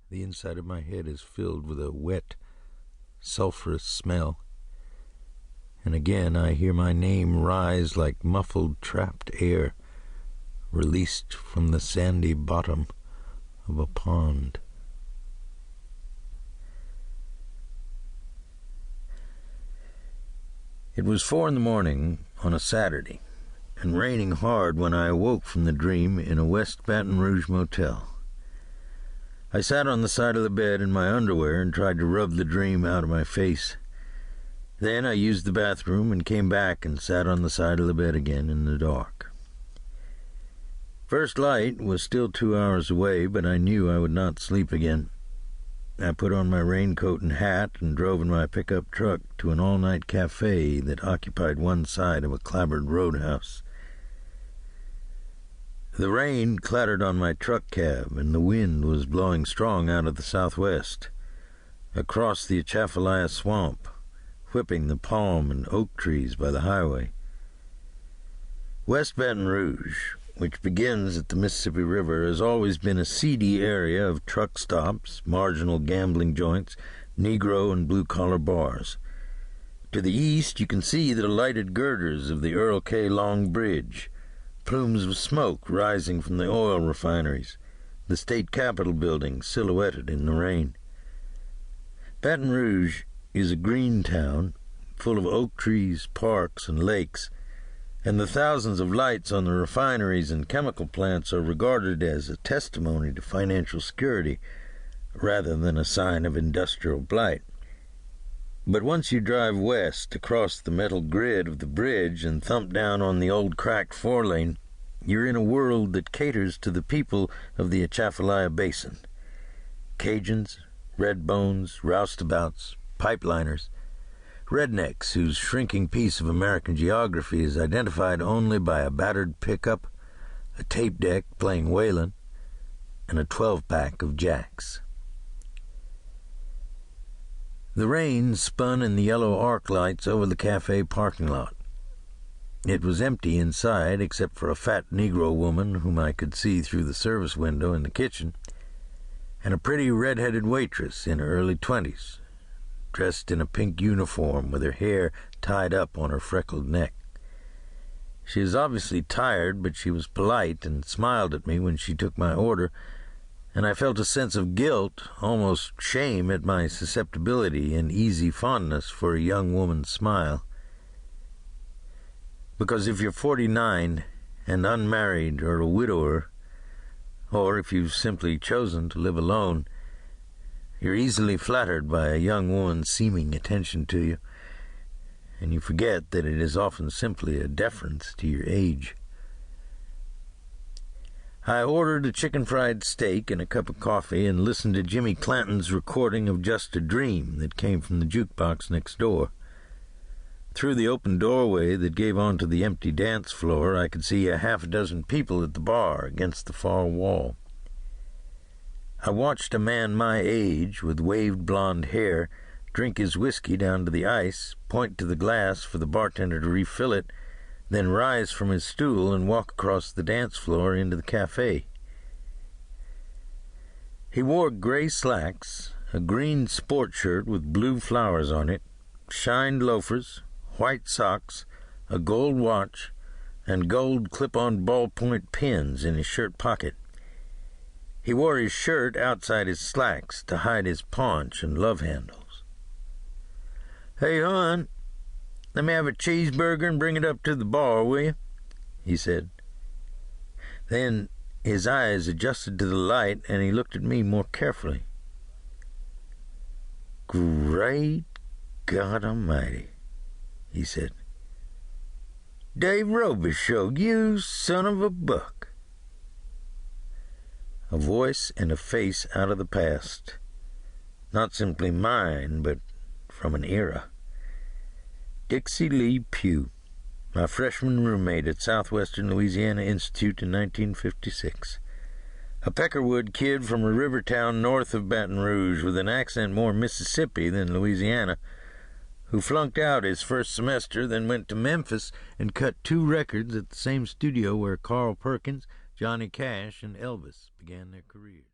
The inside of my head is filled with a wet, sulphurous smell. And again I hear my name rise like muffled, trapped air, released from the sandy bottom of a pond. It was 4 a.m. on a Saturday, and raining hard when I awoke from the dream in a West Baton Rouge motel. I sat on the side of the bed in my underwear and tried to rub the dream out of my face. Then I used the bathroom and came back and sat on the side of the bed again in the dark. First light was still 2 hours away, but I knew I would not sleep again. I put on my raincoat and hat and drove in my pickup truck to an all-night cafe that occupied one side of a clapboard roadhouse. The rain clattered on my truck cab, and the wind was blowing strong out of the southwest, across the Atchafalaya swamp, whipping the palm and oak trees by the highway. West Baton Rouge, which begins at the Mississippi River, has always been a seedy area of truck stops, marginal gambling joints, Negro and blue-collar bars. To the east you can see the lighted girders of the Earl K. Long Bridge, plumes of smoke rising from the oil refineries, the state capitol building silhouetted in the rain. Baton Rouge is a green town, full of oak trees, parks, and lakes, and the thousands of lights on the refineries and chemical plants are regarded as a testimony to financial security rather than a sign of industrial blight. But once you drive west across the metal grid of the bridge and thump down on the old cracked 4-lane, you're in a world that caters to the people of the Atchafalaya Basin. Cajuns, redbones, roustabouts, pipeliners, rednecks whose shrinking piece of American geography is identified only by a battered pickup, a tape deck playing Waylon, and a 12-pack of Jacks. The rain spun in the yellow arc lights over the cafe parking lot. It was empty inside except for a fat Negro woman whom I could see through the service window in the kitchen, and a pretty red-headed waitress in her early 20s, dressed in a pink uniform with her hair tied up on her freckled neck. She was obviously tired, but she was polite and smiled at me when she took my order, and I felt a sense of guilt, almost shame at my susceptibility and easy fondness for a young woman's smile. Because if you're 49 and unmarried or a widower, or if you've simply chosen to live alone, you're easily flattered by a young woman's seeming attention to you, and you forget that it is often simply a deference to your age. I ordered a chicken-fried steak and a cup of coffee and listened to Jimmy Clanton's recording of Just a Dream that came from the jukebox next door. Through the open doorway that gave onto the empty dance floor, I could see a half-dozen people at the bar against the far wall. I watched a man my age, with waved blonde hair, drink his whiskey down to the ice, point to the glass for the bartender to refill it, then rise from his stool and walk across the dance floor into the cafe. He wore gray slacks, a green sport shirt with blue flowers on it, shined loafers, white socks, a gold watch, and gold clip-on ballpoint pins in his shirt pocket. He wore his shirt outside his slacks to hide his paunch and love handles. "Hey, hon, let me have a cheeseburger and bring it up to the bar, will you?" he said. Then his eyes adjusted to the light, and he looked at me more carefully. "Great God Almighty," he said. "Dave Robicheaux, you son of a buck." A voice and a face out of the past. Not simply mine, but from an era. Dixie Lee Pugh, my freshman roommate at Southwestern Louisiana Institute in 1956. A Peckerwood kid from a river town north of Baton Rouge with an accent more Mississippi than Louisiana, who flunked out his first semester, then went to Memphis and cut 2 records at the same studio where Carl Perkins, Johnny Cash, and Elvis began their careers.